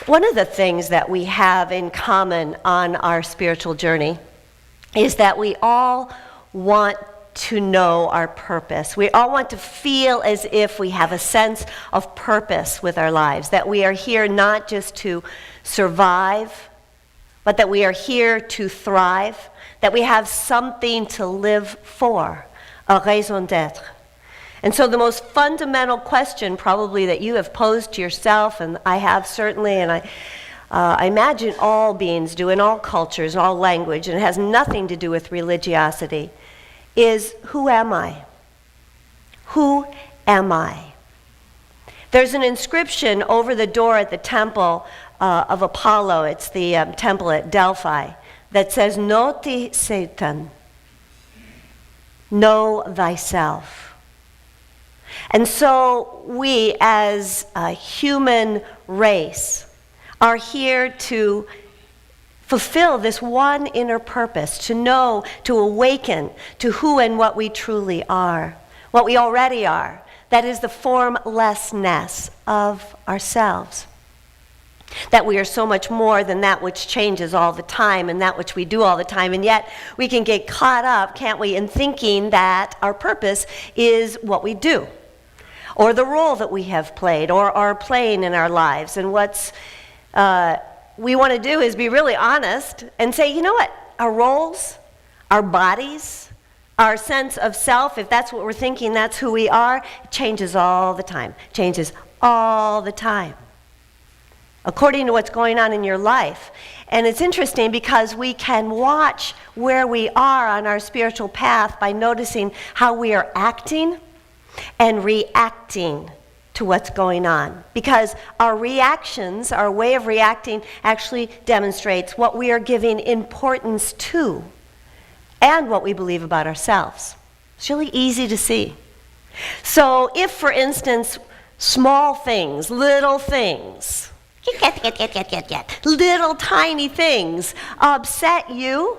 One of the things that we have in common on our spiritual journey is that we all want to know our purpose. We all want to feel as if we have a sense of purpose with our lives, that we are here not just to survive, but that we are here to thrive, that we have something to live for, a raison d'être. And so the most fundamental question probably that you have posed to yourself, and I have certainly, and I imagine all beings do in all cultures, all language, and it has nothing to do with religiosity, is who am I? Who am I? There's an inscription over the door at the temple of Apollo, it's the temple at Delphi, that says, Noti Satan, know thyself. And so we as a human race are here to fulfill this one inner purpose, to know, to awaken to who and what we truly are, what we already are. That is the formlessness of ourselves. That we are so much more than that which changes all the time and that which we do all the time. And yet we can get caught up, can't we, in thinking that our purpose is what we do, or the role that we have played or are playing in our lives. And what's we want to do is be really honest and say, you know what, our roles, our bodies, our sense of self, if that's what we're thinking, that's who we are, it changes all the time. Changes all the time, according to what's going on in your life. And it's interesting because we can watch where we are on our spiritual path by noticing how we are acting and reacting to what's going on. Because our reactions, our way of reacting, actually demonstrates what we are giving importance to and what we believe about ourselves. It's really easy to see. So if, for instance, small things, little things, little tiny things upset you,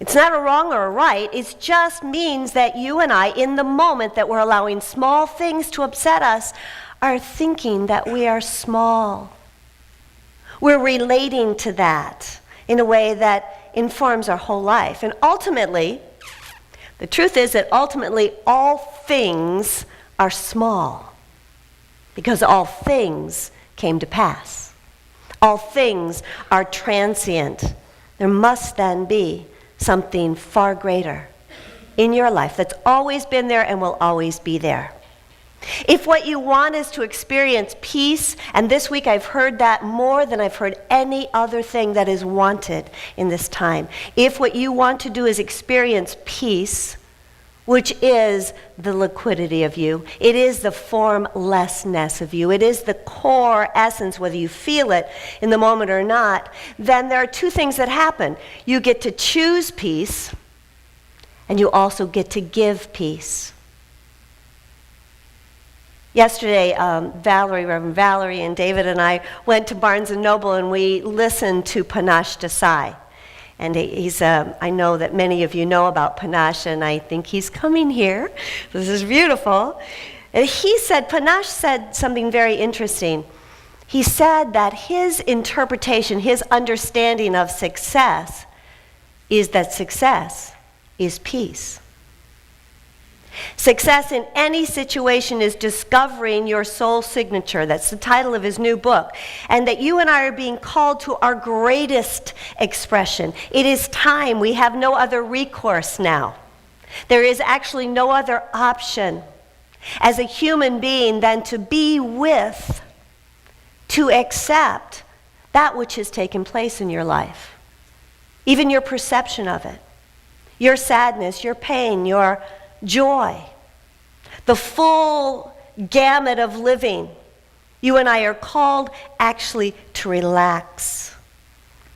it's not a wrong or a right. It just means that you and I, in the moment that we're allowing small things to upset us, are thinking that we are small. We're relating to that in a way that informs our whole life. And ultimately, the truth is that ultimately all things are small because all things came to pass. All things are transient. There must then be something far greater in your life that's always been there and will always be there. If what you want is to experience peace, and this week I've heard that more than I've heard any other thing that is wanted in this time. If what you want to do is experience peace, which is the liquidity of you, it is the formlessness of you, it is the core essence, whether you feel it in the moment or not, then there are two things that happen. You get to choose peace, and you also get to give peace. Yesterday, Reverend Valerie and David and I went to Barnes & Noble and we listened to Panache Desai. And I know that many of you know about Panache, and I think he's coming here. This is beautiful. And Panache said something very interesting. He said that his interpretation, his understanding of success is that success is peace. Success in any situation is discovering your soul signature. That's the title of his new book. And that you and I are being called to our greatest expression. It is time. We have no other recourse now. There is actually no other option as a human being than to be with, to accept that which has taken place in your life. Even your perception of it. Your sadness, your pain, your joy, the full gamut of living. You and I are called actually to relax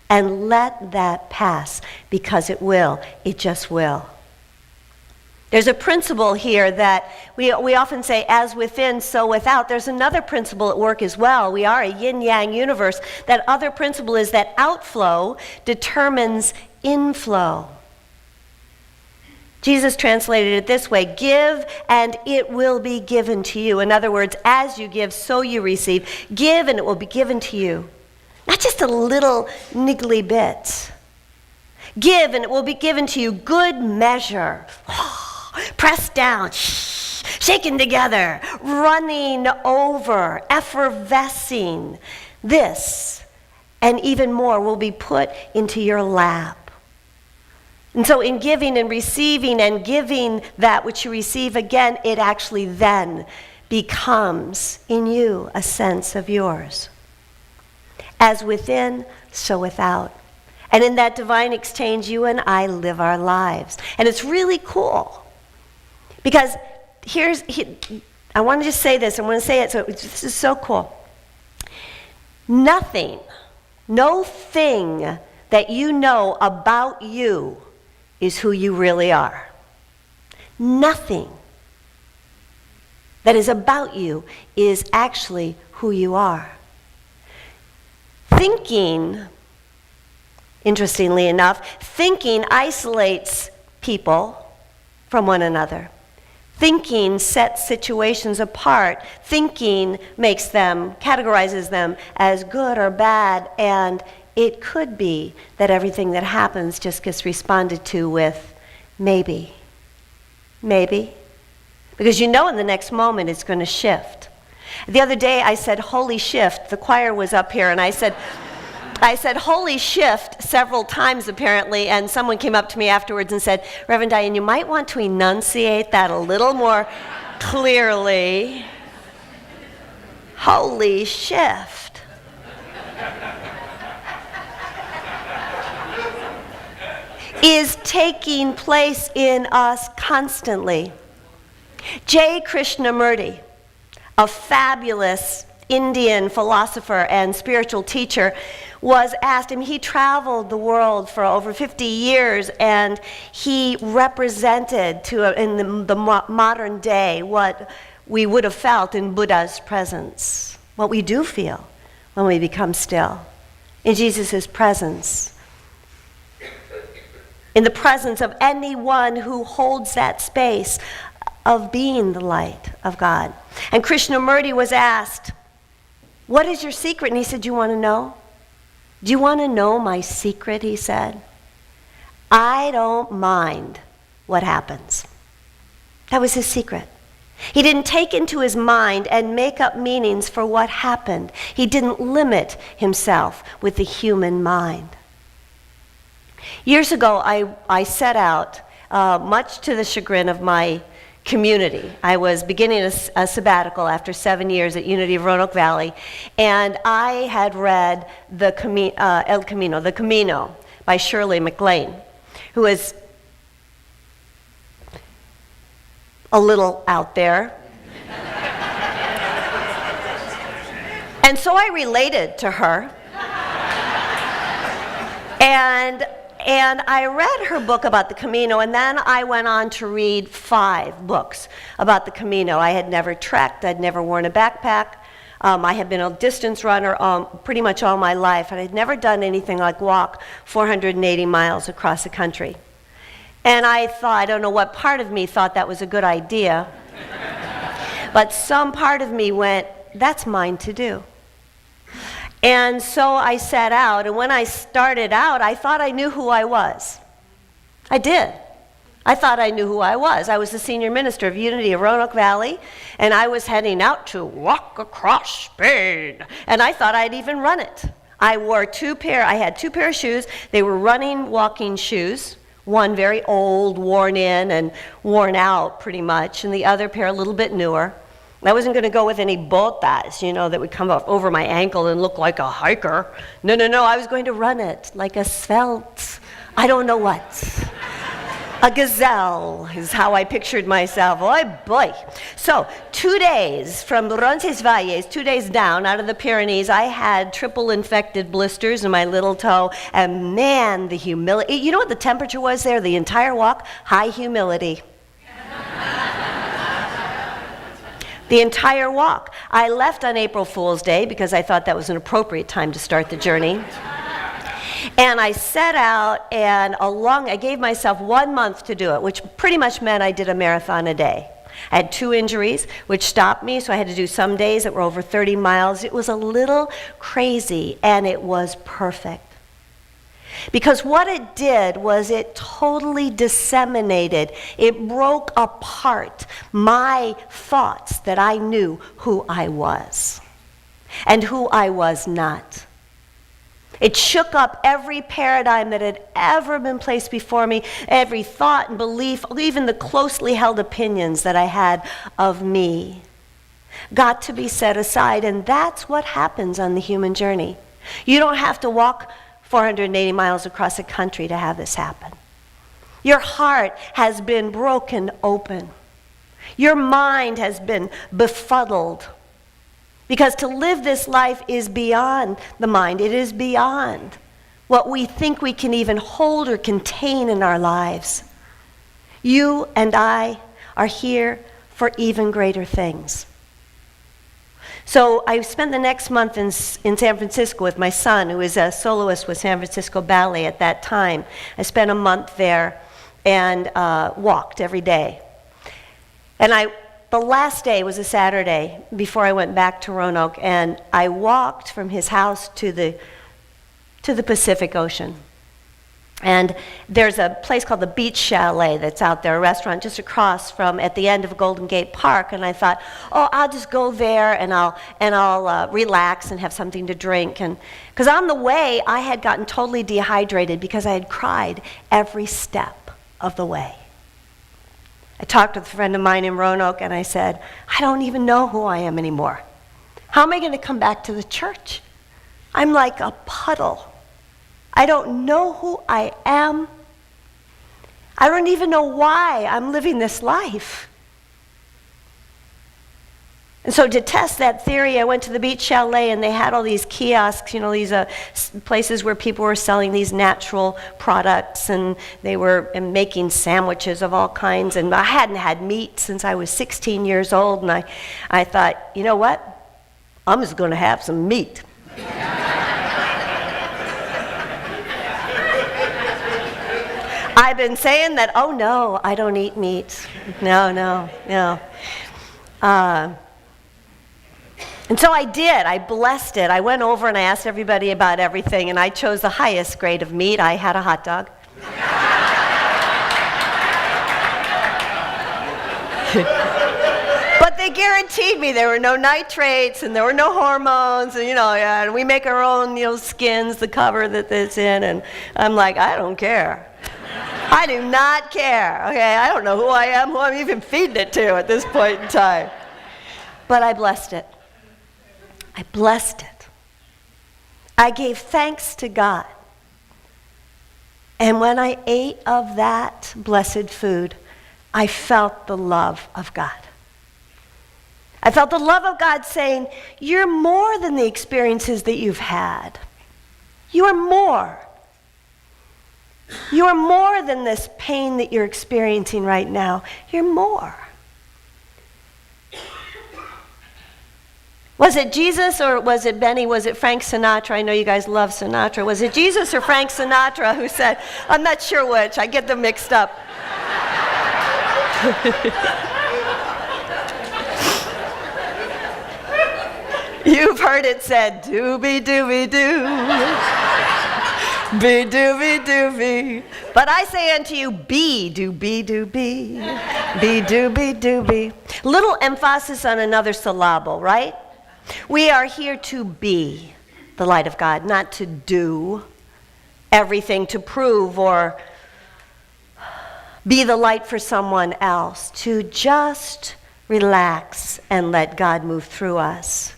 and let that pass, because it will. It just will. There's a principle here that we often say, as within, so without. There's another principle at work as well. We are a yin-yang universe. That other principle is that outflow determines inflow. Jesus translated it this way: give and it will be given to you. In other words, as you give, so you receive. Give and it will be given to you. Not just a little niggly bit. Give, and it will be given to you, good measure. Pressed down, shaken together, running over, effervescing. This and even more will be put into your lap. And so in giving and receiving and giving that which you receive again, it actually then becomes in you a sense of yours. As within, so without. And in that divine exchange, you and I live our lives. And it's really cool. Because I want to just say this. I want to say it. So this is so cool. Nothing, no thing that you know about you is who you really are. Nothing that is about you is actually who you are. Thinking, interestingly enough, thinking isolates people from one another. Thinking sets situations apart. Thinking makes them, categorizes them as good or bad, and it could be that everything that happens just gets responded to with maybe. Maybe. Because you know in the next moment it's going to shift. The other day I said, holy shift. The choir was up here, and I said, holy shift several times apparently, and someone came up to me afterwards and said, Reverend Diane, you might want to enunciate that a little more clearly. Holy shift. Is taking place in us constantly. J. Krishnamurti, a fabulous Indian philosopher and spiritual teacher, was asked, and he traveled the world for over 50 years, and he represented in the modern day what we would have felt in Buddha's presence, what we do feel when we become still, in Jesus' presence, in the presence of anyone who holds that space of being the light of God. And Krishnamurti was asked, what is your secret? And he said, do you want to know? Do you want to know my secret? He said, I don't mind what happens. That was his secret. He didn't take into his mind and make up meanings for what happened. He didn't limit himself with the human mind. Years ago, I set out, much to the chagrin of my community. I was beginning a sabbatical after 7 years at Unity of Roanoke Valley, and I had read El Camino, The Camino, by Shirley MacLaine, who is a little out there. And so I related to her. And I read her book about the Camino, and then I went on to read 5 books about the Camino. I had never trekked, I'd never worn a backpack. I had been a distance runner pretty much all my life, and I'd never done anything like walk 480 miles across the country. And I thought, I don't know what part of me thought that was a good idea, but some part of me went, that's mine to do. And so I set out, and when I started out, I thought I knew who I was. I did. I thought I knew who I was. I was the senior minister of Unity of Roanoke Valley, and I was heading out to walk across Spain, and I thought I'd even run it. I had 2 pair of shoes. They were running, walking shoes. One very old, worn in and worn out pretty much, and the other pair a little bit newer. I wasn't going to go with any botas, that would come up over my ankle and look like a hiker. No, I was going to run it like a svelte, I don't know what. A gazelle is how I pictured myself. Oh boy. So 2 days from Roncesvalles, 2 days down out of the Pyrenees, I had triple infected blisters in my little toe. And man, the humility. You know what the temperature was there the entire walk? High humility. The entire walk. I left on April Fool's Day because I thought that was an appropriate time to start the journey. And I set out, and I gave myself 1 month to do it, which pretty much meant I did a marathon a day. I had 2 injuries, which stopped me, so I had to do some days that were over 30 miles. It was a little crazy, and it was perfect. Because what it did was it totally disseminated, it broke apart my thoughts that I knew who I was and who I was not. It shook up every paradigm that had ever been placed before me, every thought and belief, even the closely held opinions that I had of me got to be set aside, and that's what happens on the human journey. You don't have to walk 480 miles across the country to have this happen. Your heart has been broken open. Your mind has been befuddled. Because to live this life is beyond the mind. It is beyond what we think we can even hold or contain in our lives. You and I are here for even greater things. So I spent the next month in San Francisco with my son, who is a soloist with San Francisco Ballet at that time. I spent a month there and walked every day. And the last day was a Saturday before I went back to Roanoke, and I walked from his house to the Pacific Ocean. And there's a place called the Beach Chalet that's out there, a restaurant just across from at the end of Golden Gate Park. And I thought, oh, I'll just go there and I'll relax and have something to drink. And because on the way, I had gotten totally dehydrated because I had cried every step of the way. I talked with a friend of mine in Roanoke, and I said, I don't even know who I am anymore. How am I going to come back to the church? I'm like a puddle. I don't know who I am. I don't even know why I'm living this life. And so to test that theory, I went to the Beach Chalet, and they had all these kiosks, these places where people were selling these natural products, and they were making sandwiches of all kinds. And I hadn't had meat since I was 16 years old, and I thought, you know what? I'm just going to have some meat. I've been saying that, oh no, I don't eat meat. No. And so I did. I blessed it. I went over and I asked everybody about everything, and I chose the highest grade of meat. I had a hot dog. But they guaranteed me there were no nitrates and there were no hormones, and and we make our own skins, the cover that it's in, and I'm like, I don't care. I do not care. Okay, I don't know who I am, who I'm even feeding it to at this point in time. But I blessed it. I blessed it. I gave thanks to God. And when I ate of that blessed food, I felt the love of God. I felt the love of God saying, you're more than the experiences that you've had. You are more. You are more than this pain that you're experiencing right now. You're more. Was it Jesus or was it Benny? Was it Frank Sinatra? I know you guys love Sinatra. Was it Jesus or Frank Sinatra who said, I'm not sure which, I get them mixed up. You've heard it said, dooby-dooby-doo, be-dooby-dooby. But I say unto you, be dooby-dooby, be dooby-dooby. Little emphasis on another syllable, right? We are here to be the light of God, not to do everything to prove or be the light for someone else, to just relax and let God move through us.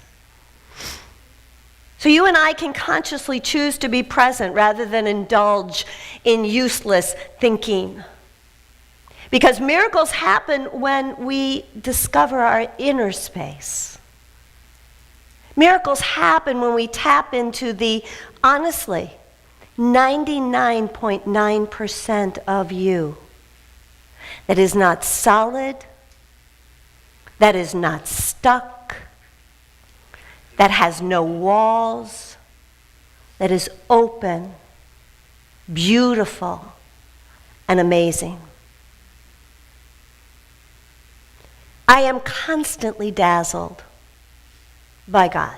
So you and I can consciously choose to be present rather than indulge in useless thinking. Because miracles happen when we discover our inner space. Miracles happen when we tap into the, honestly, 99.9% of you that is not solid, that is not stuck, that has no walls, that is open, beautiful, and amazing. I am constantly dazzled by God.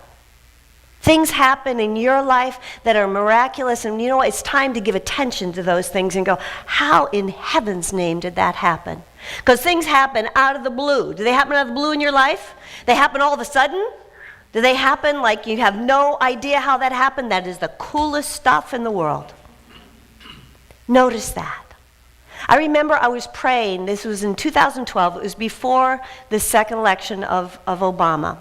Things happen in your life that are miraculous, and you know what? It's time to give attention to those things and go, how in heaven's name did that happen? Because things happen out of the blue. Do they happen out of the blue in your life? They happen all of a sudden? Do they happen like you have no idea how that happened? That is the coolest stuff in the world. Notice that. I remember I was praying, this was in 2012, it was before the second election of Obama.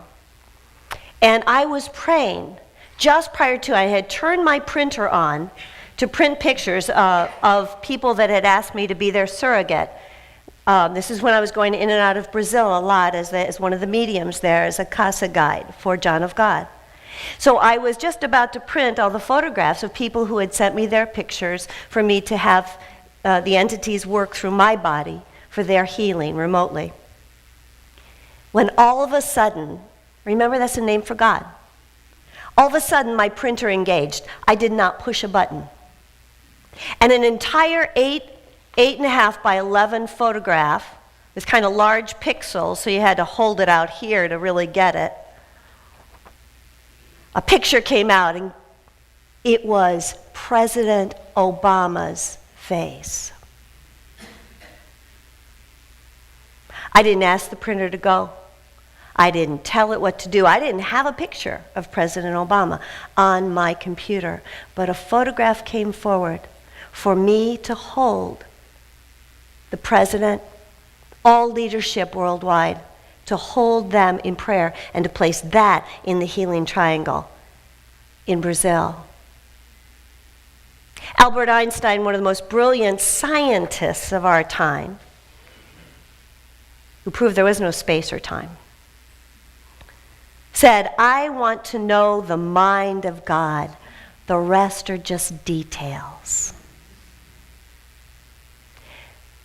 And I was praying just prior to, I had turned my printer on to print pictures of people that had asked me to be their surrogate. This is when I was going in and out of Brazil a lot as one of the mediums there, as a casa guide for John of God. So I was just about to print all the photographs of people who had sent me their pictures for me to have the entities work through my body for their healing remotely. When all of a sudden, remember that's a name for God, all of a sudden my printer engaged. I did not push a button. And an entire 8.5 by 11 photograph with kind of large pixels, so you had to hold it out here to really get it. A picture came out, and it was President Obama's face. I didn't ask the printer to go. I didn't tell it what to do. I didn't have a picture of President Obama on my computer, but a photograph came forward for me to hold the president, all leadership worldwide, to hold them in prayer and to place that in the healing triangle in Brazil. Albert Einstein, one of the most brilliant scientists of our time, who proved there was no space or time, said, I want to know the mind of God. The rest are just details.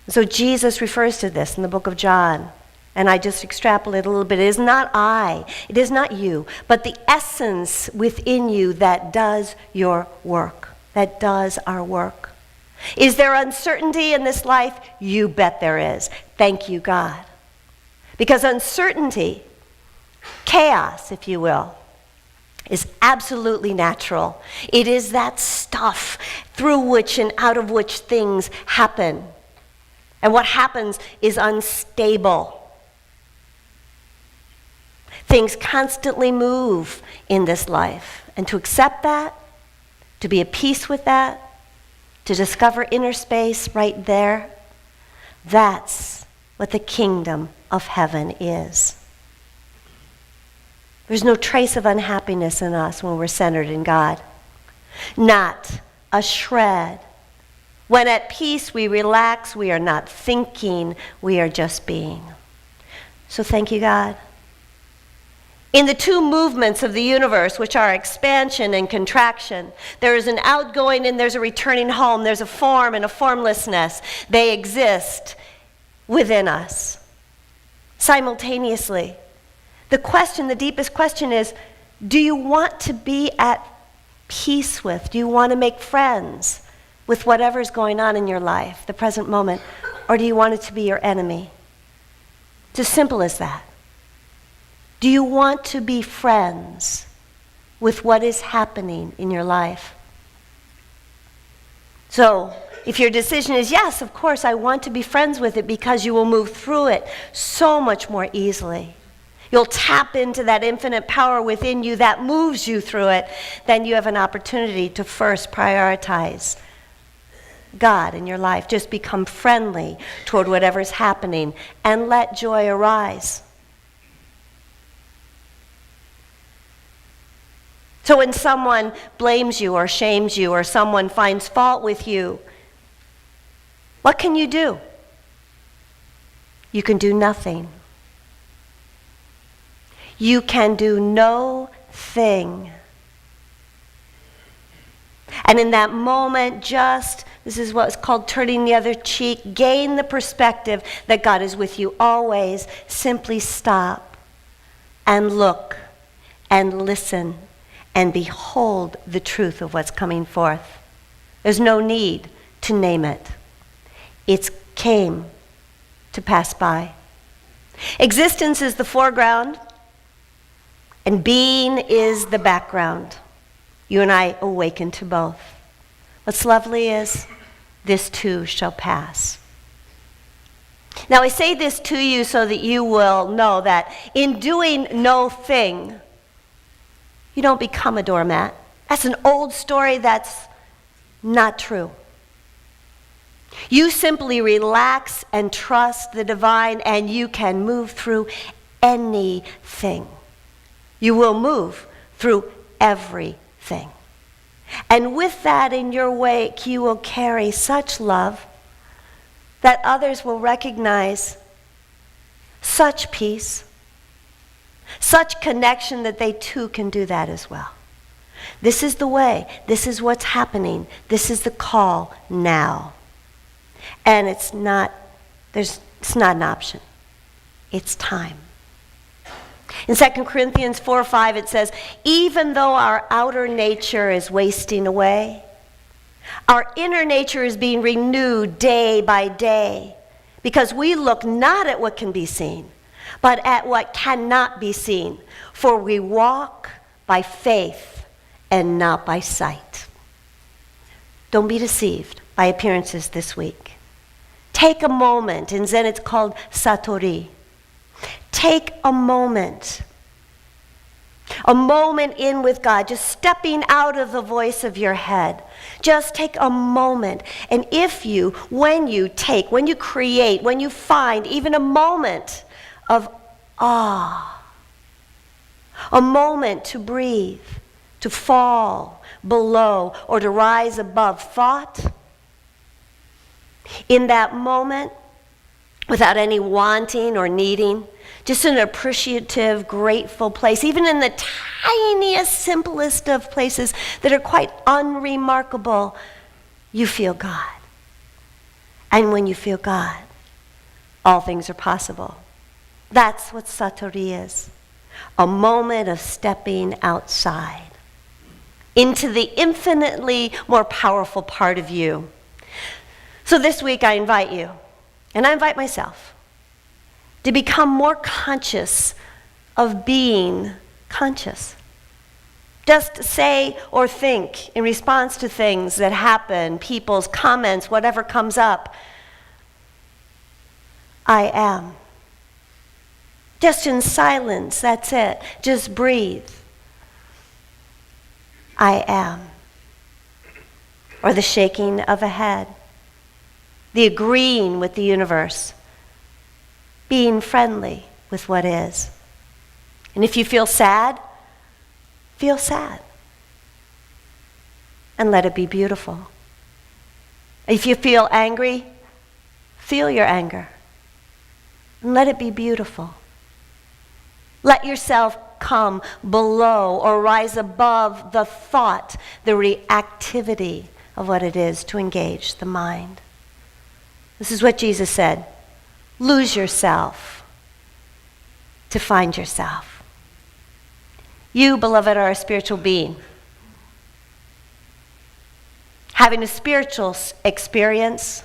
So Jesus refers to this in the book of John. And I just extrapolate a little bit. It is not I, it is not you, but the essence within you that does your work, that does our work. Is there uncertainty in this life? You bet there is. Thank you, God. Because uncertainty, chaos, if you will, is absolutely natural. It is that stuff through which and out of which things happen. And what happens is unstable. Things constantly move in this life. And to accept that, to be at peace with that, to discover inner space right there, that's what the kingdom of heaven is. There's no trace of unhappiness in us when we're centered in God. Not a shred. When at peace, we relax. We are not thinking. We are just being. So thank you, God. In the two movements of the universe, which are expansion and contraction, there is an outgoing and there's a returning home. There's a form and a formlessness. They exist within us simultaneously. The question, the deepest question is, do you want to be at peace with? Do you want to make friends with whatever's going on in your life, the present moment? Or do you want it to be your enemy? It's as simple as that. Do you want to be friends with what is happening in your life? So, if your decision is yes, of course, I want to be friends with it, because you will move through it so much more easily. You'll tap into that infinite power within you that moves you through it. Then you have an opportunity to first prioritize God in your life. Just become friendly toward whatever's happening and let joy arise. So when someone blames you or shames you or someone finds fault with you, what can you do? You can do nothing. You can do no thing. And in that moment, this is what's called turning the other cheek, gain the perspective that God is with you always. Simply stop and look and listen and behold the truth of what's coming forth. There's no need to name it. It came to pass by. Existence is the foreground, and being is the background. You and I awaken to both. What's lovely is this too shall pass. Now I say this to you so that you will know that in doing no thing, you don't become a doormat. That's an old story that's not true. You simply relax and trust the divine, and you can move through anything. You will move through everything. And with that in your wake, you will carry such love that others will recognize, such peace, such connection that they too can do that as well. This is the way. This is what's happening. This is the call now. And it's not an option. It's time. In 2 Corinthians 4:5 it says, even though our outer nature is wasting away, our inner nature is being renewed day by day, because we look not at what can be seen, but at what cannot be seen. For we walk by faith and not by sight. Don't be deceived by appearances this week. Take a moment. In Zen it's called satori. Take a moment in with God, just stepping out of the voice of your head. Just take a moment. And when you create, when you find even a moment of awe, a moment to breathe, to fall below or to rise above thought, in that moment, without any wanting or needing, just an appreciative, grateful place, even in the tiniest, simplest of places that are quite unremarkable, you feel God. And when you feel God, all things are possible. That's what satori is. A moment of stepping outside into the infinitely more powerful part of you. So this week I invite you, and I invite myself, to become more conscious of being conscious. Just say or think in response to things that happen, people's comments, whatever comes up, I am. Just in silence, that's it. Just breathe. I am. Or the shaking of a head. The agreeing with the universe. Being friendly with what is. And if you feel sad, feel sad. And let it be beautiful. If you feel angry, feel your anger. And let it be beautiful. Let yourself come below or rise above the thought, the reactivity of what it is to engage the mind. This is what Jesus said. Lose yourself to find yourself. You, beloved, are a spiritual being. Having a spiritual experience,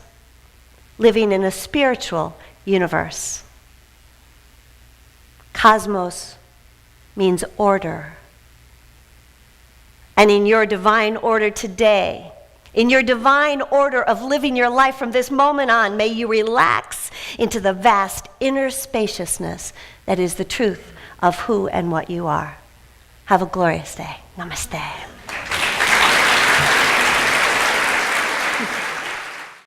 living in a spiritual universe. Cosmos means order. And in your divine order today, in your divine order of living your life from this moment on, may you relax into the vast inner spaciousness that is the truth of who and what you are. Have a glorious day. Namaste.